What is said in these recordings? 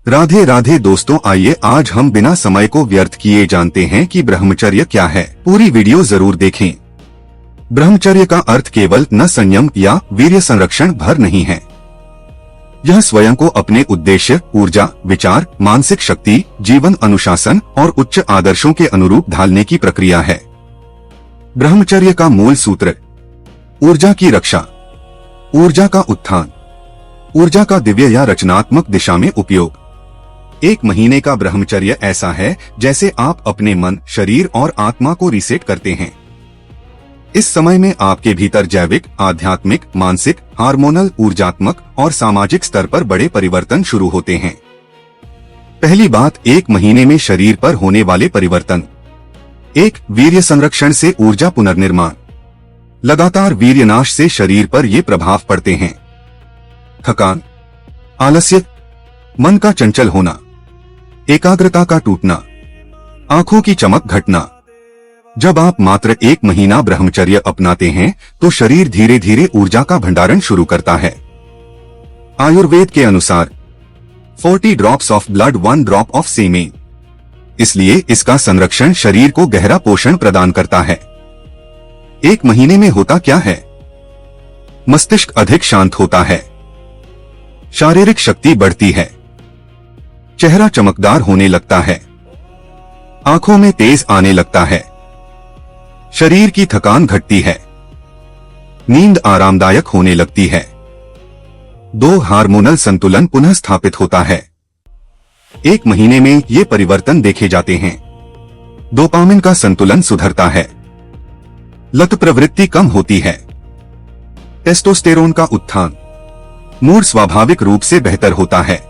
राधे राधे दोस्तों, आइए आज हम बिना समय को व्यर्थ किए जानते हैं कि ब्रह्मचर्य क्या है। पूरी वीडियो जरूर देखें। ब्रह्मचर्य का अर्थ केवल न संयम या वीर्य संरक्षण भर नहीं है। यह स्वयं को अपने उद्देश्य, ऊर्जा, विचार, मानसिक शक्ति, जीवन अनुशासन और उच्च आदर्शों के अनुरूप ढालने की प्रक्रिया है। ब्रह्मचर्य का मूल सूत्र: ऊर्जा की रक्षा, ऊर्जा का उत्थान, ऊर्जा का दिव्य या रचनात्मक दिशा में उपयोग। 1 महीने का ब्रह्मचर्य ऐसा है जैसे आप अपने मन, शरीर और आत्मा को रीसेट करते हैं। इस समय में आपके भीतर जैविक, आध्यात्मिक, मानसिक, हार्मोनल, ऊर्जात्मक और सामाजिक स्तर पर बड़े परिवर्तन शुरू होते हैं। पहली बात, 1 महीने में शरीर पर होने वाले परिवर्तन। 1. वीर्य संरक्षण से ऊर्जा पुनर्निर्माण। लगातार वीर्यनाश से शरीर पर ये प्रभाव पड़ते हैं: थकान, आलस्य, मन का चंचल होना, एकाग्रता का टूटना, आंखों की चमक घटना। जब आप मात्र 1 महीना ब्रह्मचर्य अपनाते हैं तो शरीर धीरे धीरे ऊर्जा का भंडारण शुरू करता है। आयुर्वेद के अनुसार 40 drops of blood 1 drop of semen, इसलिए इसका संरक्षण शरीर को गहरा पोषण प्रदान करता है। 1 महीने में होता क्या है? मस्तिष्क अधिक शांत होता है, शारीरिक शक्ति बढ़ती है, चेहरा चमकदार होने लगता है, आंखों में तेज आने लगता है, शरीर की थकान घटती है, नींद आरामदायक होने लगती है। 2. हार्मोनल संतुलन पुनः स्थापित होता है। 1 महीने में ये परिवर्तन देखे जाते हैं। डोपामिन का संतुलन सुधरता है, लत प्रवृत्ति कम होती है, टेस्टोस्टेरोन का उत्थान, मूड स्वाभाविक रूप से बेहतर होता है।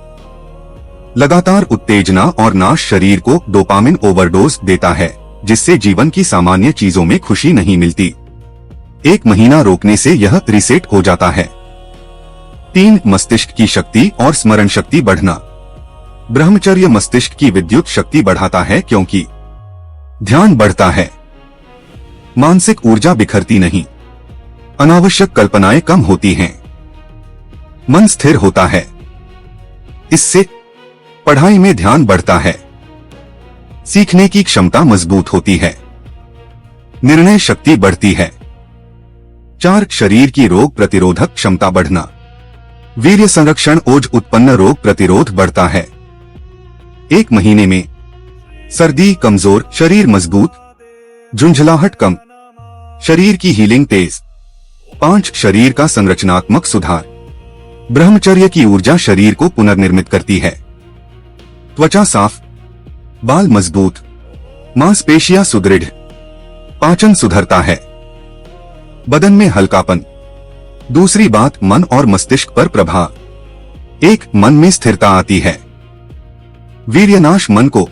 लगातार उत्तेजना और नाश शरीर को डोपामिन ओवरडोज देता है, जिससे जीवन की सामान्य चीजों में खुशी नहीं मिलती। 1 महीना रोकने से यह रीसेट हो जाता है। 3. मस्तिष्क की शक्ति और स्मरण शक्ति बढ़ना। ब्रह्मचर्य मस्तिष्क की विद्युत शक्ति बढ़ाता है क्योंकि ध्यान बढ़ता है, मानसिक ऊर्जा बिखरती नहीं, अनावश्यक कल्पनाएं कम होती हैं, मन स्थिर होता है। इससे पढ़ाई में ध्यान बढ़ता है, सीखने की क्षमता मजबूत होती है, निर्णय शक्ति बढ़ती है। 4. शरीर की रोग प्रतिरोधक क्षमता बढ़ना। वीर्य संरक्षण ओज उत्पन्न रोग प्रतिरोध बढ़ता है। 1 महीने में सर्दी कमजोर, शरीर मजबूत, झुंझलाहट कम, शरीर की हीलिंग तेज। 5. शरीर का संरचनात्मक सुधार। ब्रह्मचर्य की ऊर्जा शरीर को पुनर्निर्मित करती है। त्वचा साफ, बाल मजबूत, मांसपेशियां सुदृढ़, पाचन सुधरता है, बदन में हल्कापन। दूसरी बात, मन और मस्तिष्क पर प्रभाव। 1. मन में स्थिरता आती है। वीर्यनाश मन को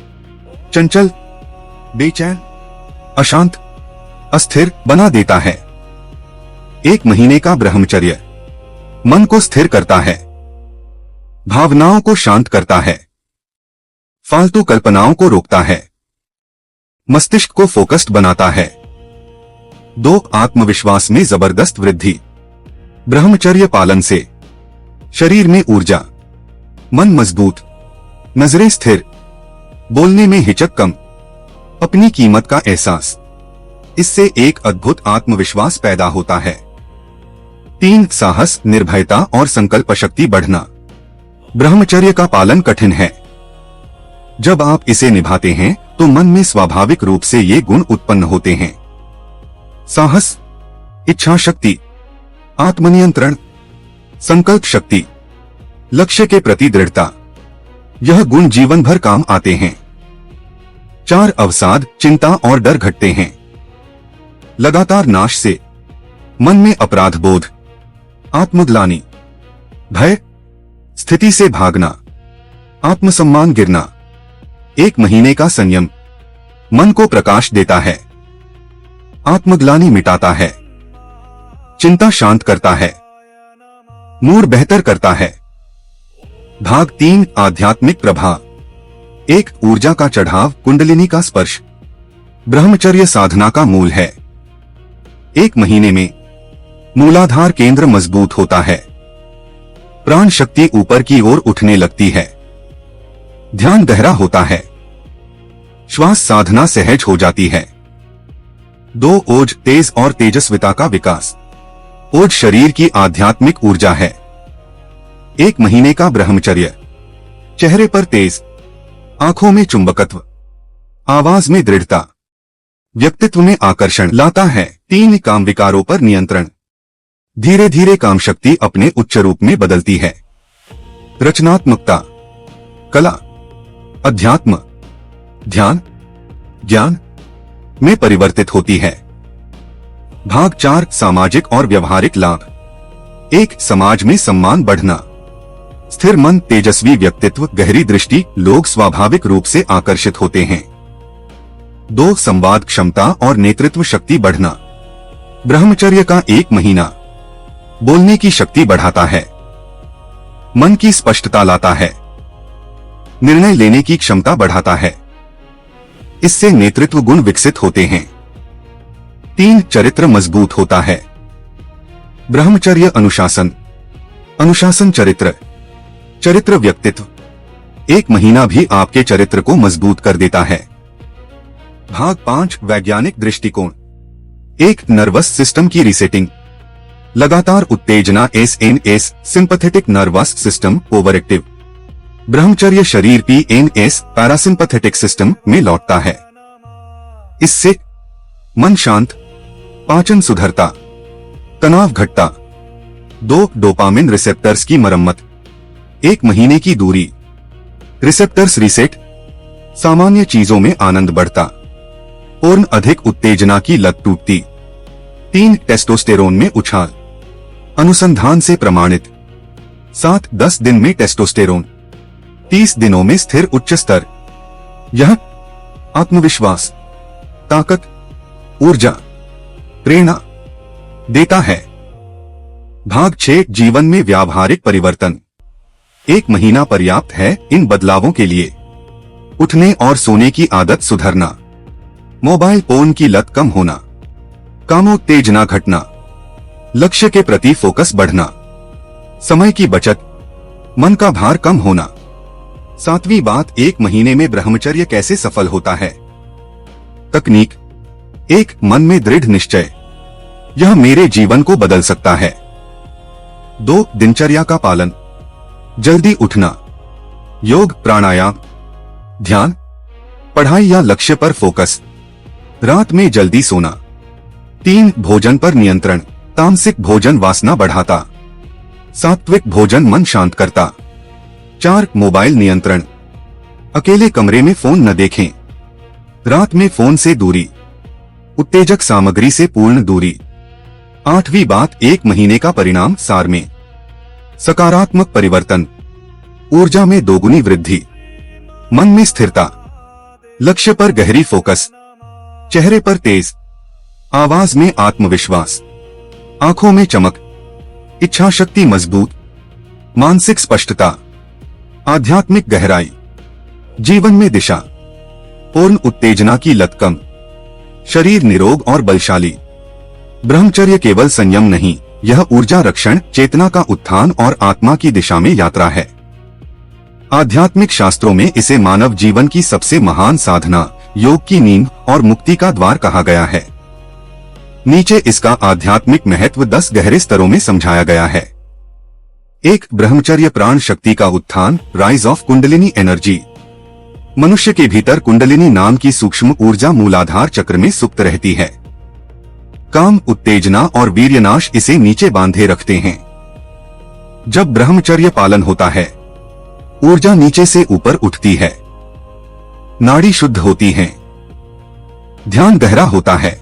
चंचल, बेचैन, अशांत, अस्थिर बना देता है। 1 महीने का ब्रह्मचर्य मन को स्थिर करता है, भावनाओं को शांत करता है, फालतू कल्पनाओं को रोकता है, मस्तिष्क को फोकस्ड बनाता है। 2. आत्मविश्वास में जबरदस्त वृद्धि। ब्रह्मचर्य पालन से शरीर में ऊर्जा, मन मजबूत, नजरें स्थिर, बोलने में हिचक कम, अपनी कीमत का एहसास। इससे एक अद्भुत आत्मविश्वास पैदा होता है। 3. साहस, निर्भयता और संकल्प शक्ति बढ़ना। ब्रह्मचर्य का पालन कठिन है। जब आप इसे निभाते हैं तो मन में स्वाभाविक रूप से ये गुण उत्पन्न होते हैं: साहस, इच्छा शक्ति, आत्मनियंत्रण, संकल्प शक्ति, लक्ष्य के प्रति दृढ़ता। यह गुण जीवन भर काम आते हैं। 4. अवसाद, चिंता और डर घटते हैं। लगातार नाश से मन में अपराध बोध, आत्मग्लानि, भय, स्थिति से भागना, आत्मसम्मान गिरना। 1 महीने का संयम मन को प्रकाश देता है, आत्मग्लानि मिटाता है, चिंता शांत करता है, मूड बेहतर करता है। भाग 3. आध्यात्मिक प्रभाव। 1. ऊर्जा का चढ़ाव, कुंडलिनी का स्पर्श। ब्रह्मचर्य साधना का मूल है। 1 महीने में मूलाधार केंद्र मजबूत होता है, प्राण शक्ति ऊपर की ओर उठने लगती है, ध्यान गहरा होता है। श्वास साधना सहज हो जाती है। 2 ओज तेज और तेजस्विता का विकास। ओज शरीर की आध्यात्मिक ऊर्जा है। 1 महीने का ब्रह्मचर्य। चेहरे पर तेज, आंखों में चुंबकत्व, आवाज में दृढ़ता, व्यक्तित्व में आकर्षण लाता है। 3 काम विकारों पर नियंत्रण। धीरे धीरे काम शक्ति अपने उच्च रूप में बदलती है। रचनात्मकता, कला, अध्यात्म, ध्यान, ज्ञान में परिवर्तित होती है। भाग 4 सामाजिक और व्यवहारिक लाभ। 1 समाज में सम्मान बढ़ना। स्थिर मन, तेजस्वी व्यक्तित्व, गहरी दृष्टि, लोग स्वाभाविक रूप से आकर्षित होते हैं। 2 संवाद क्षमता और नेतृत्व शक्ति बढ़ना। ब्रह्मचर्य का 1 महीना बोलने की शक्ति बढ़ाता है, मन की स्पष्टता लाता है, निर्णय लेने की क्षमता बढ़ाता है। इससे नेतृत्व गुण विकसित होते हैं। 3 चरित्र मजबूत होता है। ब्रह्मचर्य अनुशासन। अनुशासन चरित्र। चरित्र व्यक्तित्व। 1 महीना भी आपके चरित्र को मजबूत कर देता है। भाग 5 वैज्ञानिक दृष्टिकोण। 1 नर्वस सिस्टम की रीसेटिंग। लगातार उत्तेजना SNS sympathetic nervous system overactive. ब्रह्मचर्य शरीर पीएनएस पैरासिम्पैथेटिक सिस्टम में लौटता है। इससे मन शांत, पाचन सुधरता, तनाव घटता। 2 डोपामिन रिसेप्टर्स की मरम्मत। 1 महीने की दूरी। रिसेप्टर्स रीसेट, सामान्य चीजों में आनंद बढ़ता, पूर्ण अधिक उत्तेजना की लत टूटती। 3 टेस्टोस्टेरोन में उछाल। अनुसंधान से प्रमाणित 7-10 दिन में टेस्टोस्टेरोन, 30 दिनों में स्थिर उच्च स्तर। यह आत्मविश्वास, ताकत, ऊर्जा, प्रेरणा देता है। भाग 6 जीवन में व्यावहारिक परिवर्तन। 1 महीना पर्याप्त है इन बदलावों के लिए। उठने और सोने की आदत सुधरना, मोबाइल फोन की लत कम होना, कामोत्तेजना घटना, लक्ष्य के प्रति फोकस बढ़ना, समय की बचत, मन का भार कम होना। 7वीं बात, 1 महीने में ब्रह्मचर्य कैसे सफल होता है। तकनीक। 1 मन में दृढ़ निश्चय, यह मेरे जीवन को बदल सकता है। 2 दिनचर्या का पालन, जल्दी उठना, योग, प्राणायाम, ध्यान, पढ़ाई या लक्ष्य पर फोकस, रात में जल्दी सोना। 3 भोजन पर नियंत्रण, तामसिक भोजन वासना बढ़ाता, सात्विक भोजन मन शांत करता। 4 मोबाइल नियंत्रण, अकेले कमरे में फोन न देखें, रात में फोन से दूरी, उत्तेजक सामग्री से पूर्ण दूरी। 8वीं बात, 1 महीने का परिणाम सार में। सकारात्मक परिवर्तन, ऊर्जा में दोगुनी वृद्धि, मन में स्थिरता, लक्ष्य पर गहरी फोकस, चेहरे पर तेज, आवाज में आत्मविश्वास, आंखों में चमक, इच्छा शक्ति मजबूत, मानसिक स्पष्टता, आध्यात्मिक गहराई, जीवन में दिशा, पूर्ण उत्तेजना की लत कम, शरीर निरोग और बलशाली। ब्रह्मचर्य केवल संयम नहीं, यह ऊर्जा रक्षण, चेतना का उत्थान और आत्मा की दिशा में यात्रा है। आध्यात्मिक शास्त्रों में इसे मानव जीवन की सबसे महान साधना, योग की नींव और मुक्ति का द्वार कहा गया है। नीचे इसका आध्यात्मिक महत्व 10 गहरे स्तरों में समझाया गया है। 1 ब्रह्मचर्य प्राण शक्ति का उत्थान, राइज ऑफ कुंडलिनी एनर्जी। मनुष्य के भीतर कुंडलिनी नाम की सूक्ष्म ऊर्जा मूलाधार चक्र में सुप्त रहती है। काम, उत्तेजना और वीर्यनाश इसे नीचे बांधे रखते हैं। जब ब्रह्मचर्य पालन होता है, ऊर्जा नीचे से ऊपर उठती है, नाड़ी शुद्ध होती है, ध्यान गहरा होता है,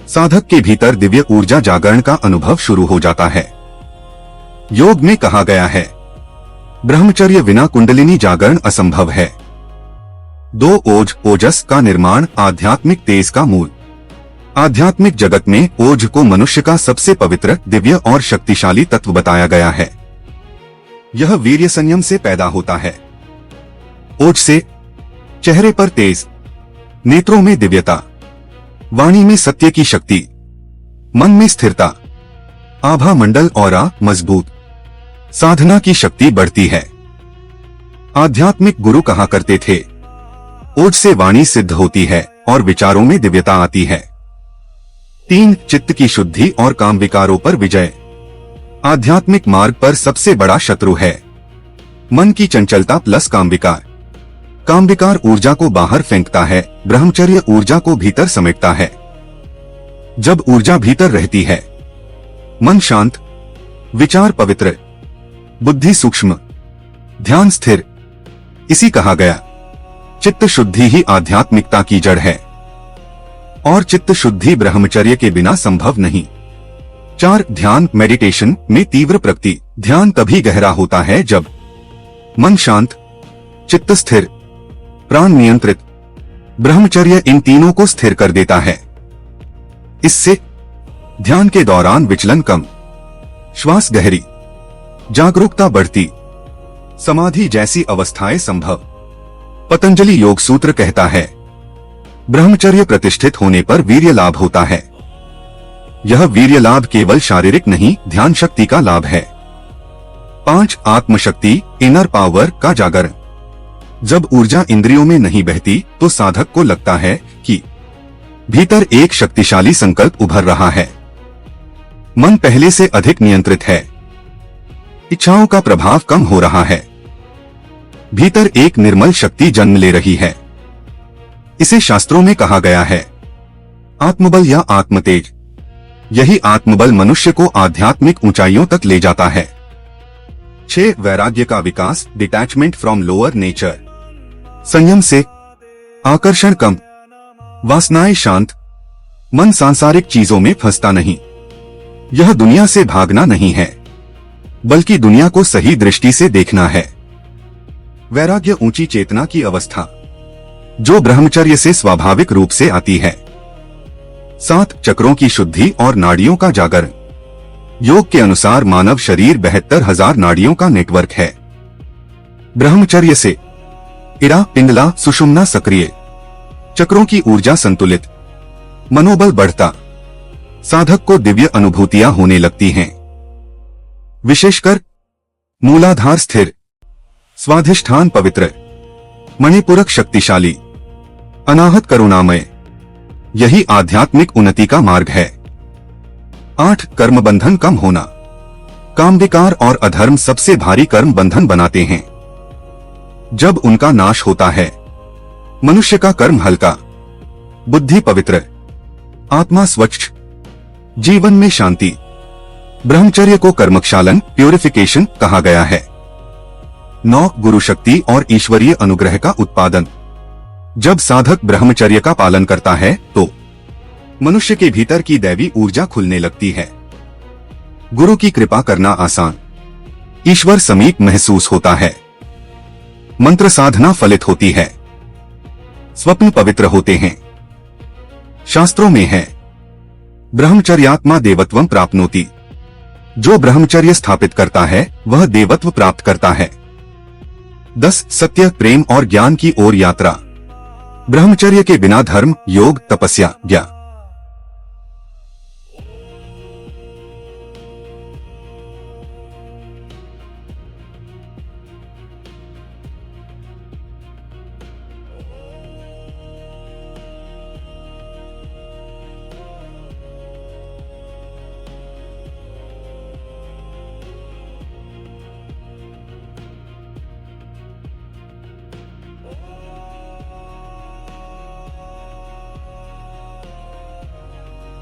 साधक के भीतर दिव्य ऊर्जा जागरण का अनुभव शुरू हो जाता है। योग में कहा गया है, ब्रह्मचर्य बिना कुंडलिनी जागरण असंभव है। 2 ओज, ओजस का निर्माण, आध्यात्मिक तेज का मूल। आध्यात्मिक जगत में ओज को मनुष्य का सबसे पवित्र, दिव्य और शक्तिशाली तत्व बताया गया है। यह वीर्य संयम से पैदा होता है। ओज से चेहरे पर तेज, नेत्रों में दिव्यता, वाणी में सत्य की शक्ति, मन में स्थिरता, आभा मंडल ऑरा मजबूत, साधना की शक्ति बढ़ती है। आध्यात्मिक गुरु कहा करते थे, ओज से वाणी सिद्ध होती है और विचारों में दिव्यता आती है। 3 चित्त की शुद्धि और काम विकारों पर विजय। आध्यात्मिक मार्ग पर सबसे बड़ा शत्रु है मन की चंचलता प्लस काम विकार। काम विकार ऊर्जा को बाहर फेंकता है, ब्रह्मचर्य ऊर्जा को भीतर समेटता है। जब ऊर्जा भीतर रहती है, मन शांत, विचार पवित्र, बुद्धि सूक्ष्म, ध्यान स्थिर। इसी कहा गया चित्त शुद्धि ही आध्यात्मिकता की जड़ है और चित्त शुद्धि ब्रह्मचर्य के बिना संभव नहीं। 4 ध्यान मेडिटेशन में तीव्र प्रगति। ध्यान तभी गहरा होता है जब मन शांत, चित्त स्थिर, प्राण नियंत्रित। ब्रह्मचर्य इन तीनों को स्थिर कर देता है। इससे ध्यान के दौरान विचलन कम, श्वास गहरी, जागरूकता बढ़ती, समाधि जैसी अवस्थाएं संभव। पतंजलि योग सूत्र कहता है, ब्रह्मचर्य प्रतिष्ठित होने पर वीर्य लाभ होता है। यह वीर्य लाभ केवल शारीरिक नहीं, ध्यान शक्ति का लाभ है। 5 आत्मशक्ति इनर पावर का जागरण। जब ऊर्जा इंद्रियों में नहीं बहती तो साधक को लगता है कि भीतर एक शक्तिशाली संकल्प उभर रहा है। मन पहले से अधिक नियंत्रित है, इच्छाओं का प्रभाव कम हो रहा है, भीतर एक निर्मल शक्ति जन्म ले रही है। इसे शास्त्रों में कहा गया है आत्मबल या आत्मतेज। यही आत्मबल मनुष्य को आध्यात्मिक ऊंचाइयों तक ले जाता है। 6 वैराग्य का विकास, डिटैचमेंट फ्रॉम लोअर नेचर। संयम से आकर्षण कम, वासनाएं शांत, मन सांसारिक चीजों में फंसता नहीं। यह दुनिया से भागना नहीं है, बल्कि दुनिया को सही दृष्टि से देखना है। वैराग्य ऊंची चेतना की अवस्था, जो ब्रह्मचर्य से स्वाभाविक रूप से आती है। 7 चक्रों की शुद्धि और नाड़ियों का जागरण। योग के अनुसार मानव शरीर 72,000 नाड़ियों का नेटवर्क है। ब्रह्मचर्य से इड़ा, पिंगला, सुषुम्ना सक्रिय, चक्रों की ऊर्जा संतुलित, मनोबल बढ़ता, साधक को दिव्य अनुभूतियां होने लगती हैं। विशेषकर मूलाधार स्थिर, स्वाधिष्ठान पवित्र, मणिपुरक शक्तिशाली, अनाहत करुणामय। यही आध्यात्मिक उन्नति का मार्ग है। 8 कर्म बंधन कम होना। काम विकार और अधर्म सबसे भारी कर्म बंधन बनाते हैं। जब उनका नाश होता है, मनुष्य का कर्म हल्का, बुद्धि पवित्र, आत्मा स्वच्छ, जीवन में शांति। ब्रह्मचर्य को कर्मक्षालन, प्यूरिफिकेशन कहा गया है। 9 गुरु शक्ति और ईश्वरीय अनुग्रह का उत्पादन। जब साधक ब्रह्मचर्य का पालन करता है तो मनुष्य के भीतर की दैवी ऊर्जा खुलने लगती है। गुरु की कृपा करना आसान, ईश्वर समीप महसूस होता है। मंत्र साधना फलित होती है, स्वप्न पवित्र होते हैं। शास्त्रों में है ब्रह्मचर्यात्मा देवत्वम प्राप्नोति। जो ब्रह्मचर्य स्थापित करता है वह देवत्व प्राप्त करता है। 10 सत्य, प्रेम और ज्ञान की ओर यात्रा। ब्रह्मचर्य के बिना धर्म, योग, तपस्या, ज्ञान